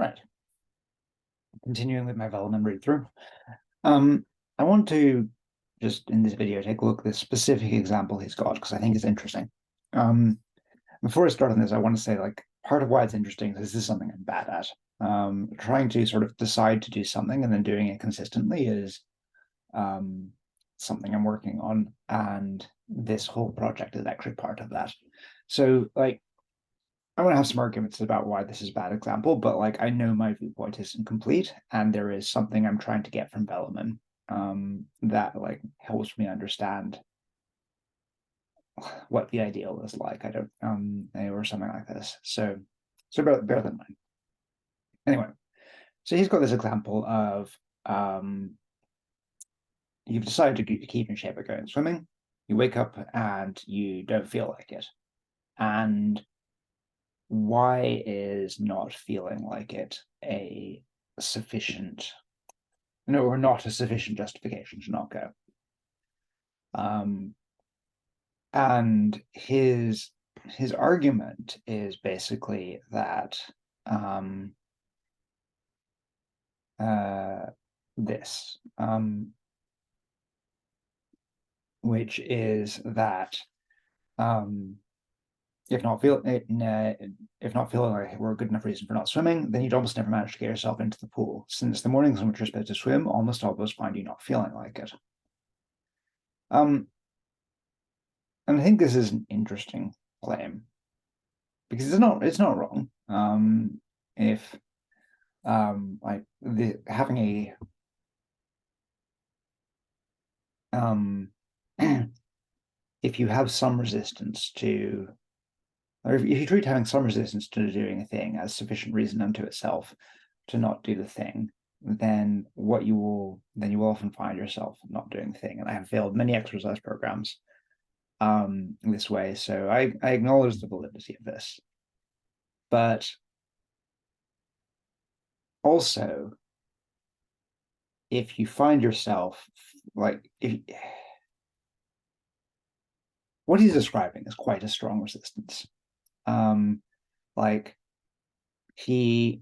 Right. Continuing with my Vellman read through. I want to just in this video take a look at this specific example he's got because I think it's interesting. Before I start on this, I want to say like part of why it's interesting is this is something I'm bad at. Trying to sort of decide to do something and then doing it consistently is something I'm working on, and this whole project is actually part of that. So like I want to have some arguments about why this is a bad example, but like I know my viewpoint isn't complete, and there is something I'm trying to get from Velleman that like helps me understand what the ideal is like. I don't or something like this. So bear that in mind. Anyway, so he's got this example of you've decided to keep in shape by going swimming. You wake up and you don't feel like it, and why is not feeling like it a sufficient, no, or not a sufficient justification to not go? And his argument is basically that this, which is that if not feeling like we're a good enough reason for not swimming, then you'd almost never manage to get yourself into the pool, since the mornings in which you're supposed to swim almost always find you not feeling like it. And I think this is an interesting claim because it's not wrong. If like having a if you have some resistance to, or if you treat having some resistance to doing a thing as sufficient reason unto itself to not do the thing, then you will often find yourself not doing the thing. And I have failed many exercise programs this way, so I acknowledge the validity of this. But also, if you find yourself like what he's describing is quite a strong resistance. Like he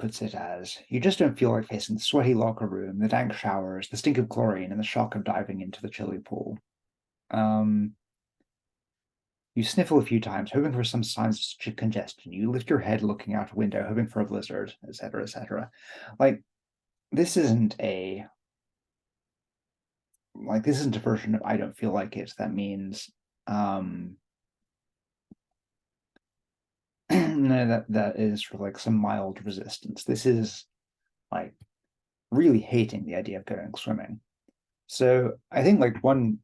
puts it as, you just don't feel like facing the sweaty locker room, the dank showers, the stink of chlorine, and the shock of diving into the chilly pool. You sniffle a few times, hoping for some signs of congestion. You lift your head looking out a window, hoping for a blizzard, etc., etc. Like, this isn't a version of I don't feel like it that means no, that is for like some mild resistance. This is like really hating the idea of going swimming. So I think like one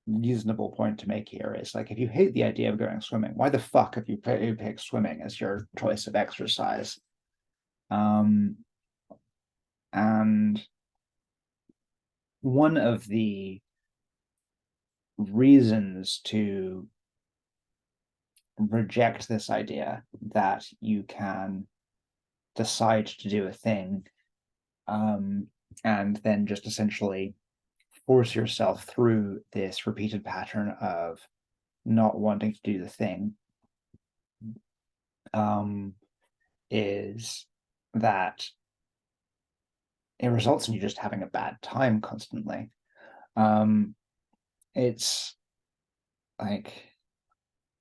reasonable point to make here is like if you hate the idea of going swimming, why the fuck have you picked swimming as your choice of exercise? And one of the reasons to reject this idea that you can decide to do a thing and then just essentially force yourself through this repeated pattern of not wanting to do the thing is that it results in you just having a bad time constantly. It's like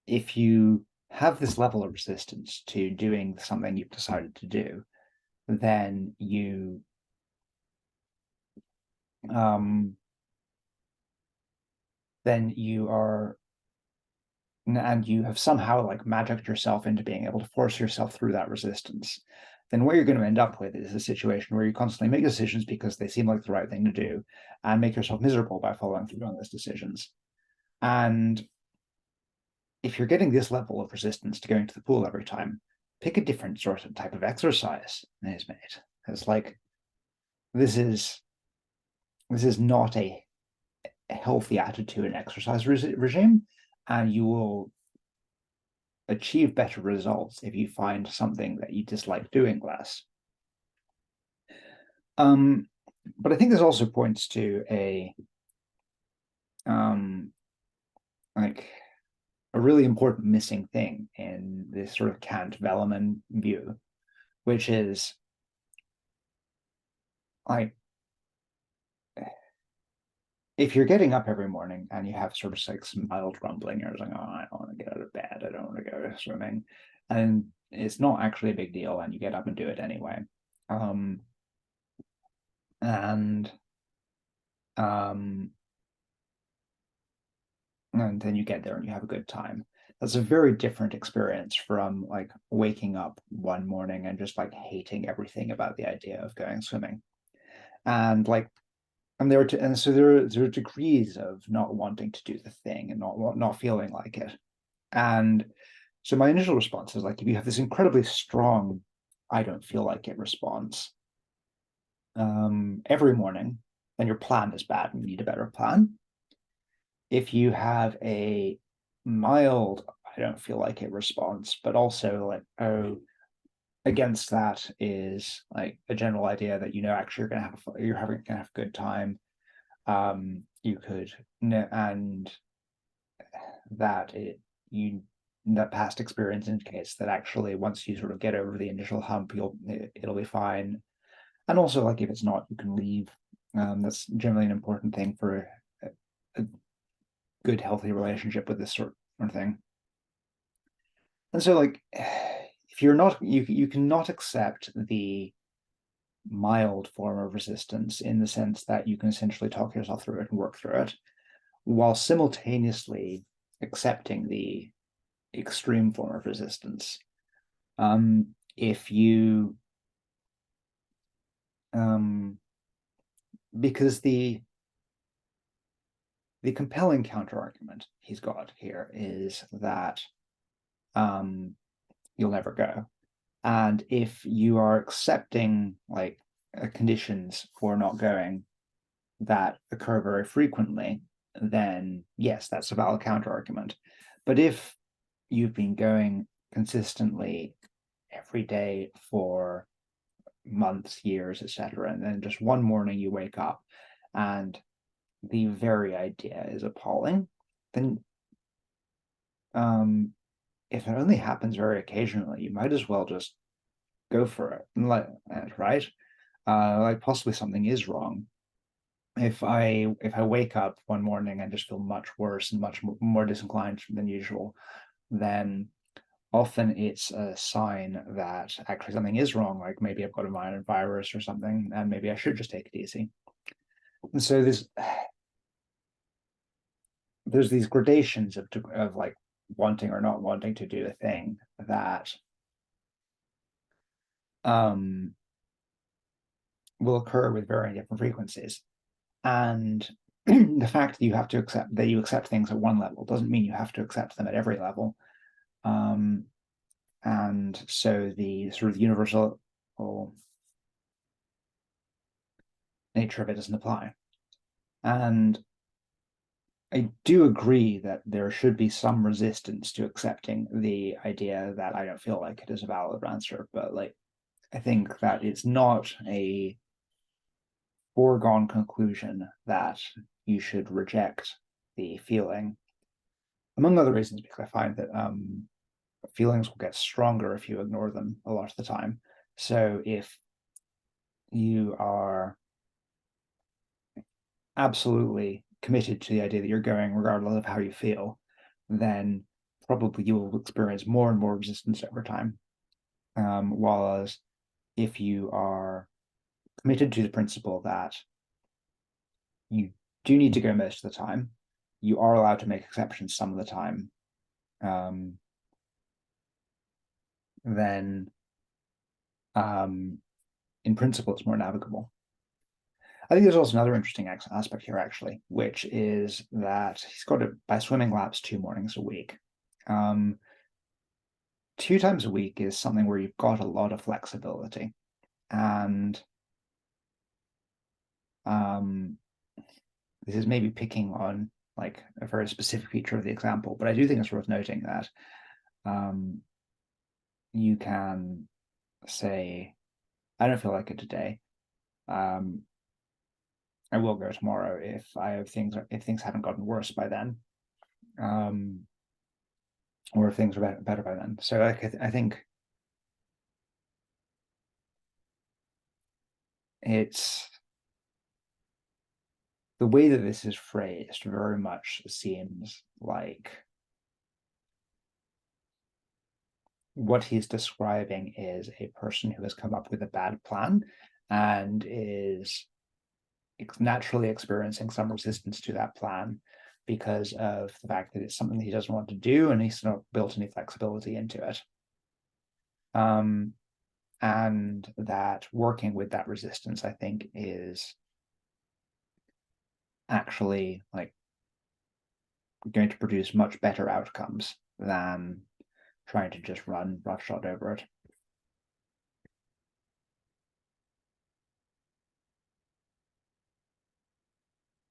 if you have this level of resistance to doing something you've decided to do, then you are, and you have somehow like magicked yourself into being able to force yourself through that resistance, then what you're going to end up with is a situation where you constantly make decisions because they seem like the right thing to do and make yourself miserable by following through on those decisions. And if you're getting this level of resistance to going to the pool every time, pick a different sort of type of exercise, his mate. It's like this is not a healthy attitude and exercise regime, and you will achieve better results if you find something that you dislike doing less. But I think this also points to a like a really important missing thing in this sort of Kant-Velleman view, which is like, if you're getting up every morning and you have sort of like some mild grumbling, you're like, oh, I don't want to get out of bed, I don't want to go swimming, and it's not actually a big deal, and you get up and do it anyway. And um, and then you get there and you have a good time. That's a very different experience from like waking up one morning and just like hating everything about the idea of going swimming. And like, and so there are degrees of not wanting to do the thing and not feeling like it. And so my initial response is like, if you have this incredibly strong "I don't feel like it" response every morning, then your plan is bad and you need a better plan. If you have a mild "I don't feel like it" response, but also like, oh, against that is like a general idea that actually gonna have a good time. You could, and that that past experience indicates that actually once you sort of get over the initial hump, it'll be fine. And also, like, if it's not, you can leave. That's generally an important thing for a good, healthy relationship with this sort of thing. And so, like, if you're not, you cannot accept the mild form of resistance in the sense that you can essentially talk yourself through it and work through it, while simultaneously accepting the extreme form of resistance. If you, because the compelling counter argument he's got here is that you'll never go. And if you are accepting like conditions for not going that occur very frequently, then yes, that's a valid counter argument. But if you've been going consistently every day for months, years, etc., and then just one morning you wake up and the very idea is appalling, then if it only happens very occasionally, you might as well just go for it and let it, right? Like possibly something is wrong. If I wake up one morning and just feel much worse and much more disinclined than usual, then often it's a sign that actually something is wrong. Like maybe I've got a minor virus or something, and maybe I should just take it easy. And so there's these gradations of like wanting or not wanting to do a thing that will occur with very different frequencies. And the fact that you accept things at one level doesn't mean you have to accept them at every level. And so the sort of universal nature of it doesn't apply. And I do agree that there should be some resistance to accepting the idea that I don't feel like it is a valid answer, but like I think that it's not a foregone conclusion that you should reject the feeling, among other reasons, because I find that feelings will get stronger if you ignore them a lot of the time. So if you are absolutely committed to the idea that you're going regardless of how you feel, then probably you will experience more and more resistance over time. Whereas if you are committed to the principle that you do need to go most of the time, you are allowed to make exceptions some of the time, then in principle it's more navigable. I think there's also another interesting aspect here, actually, which is that he's got it by swimming laps 2 mornings a week. 2 times a week is something where you've got a lot of flexibility. And this is maybe picking on like a very specific feature of the example, but I do think it's worth noting that you can say, I don't feel like it today. I will go tomorrow if things haven't gotten worse by then, or if things are better by then. So I think it's the way that this is phrased very much seems like what he's describing is a person who has come up with a bad plan and is naturally experiencing some resistance to that plan because of the fact that it's something that he doesn't want to do and he's not built any flexibility into it. And that working with that resistance, I think, is actually like going to produce much better outcomes than trying to just run roughshod over it.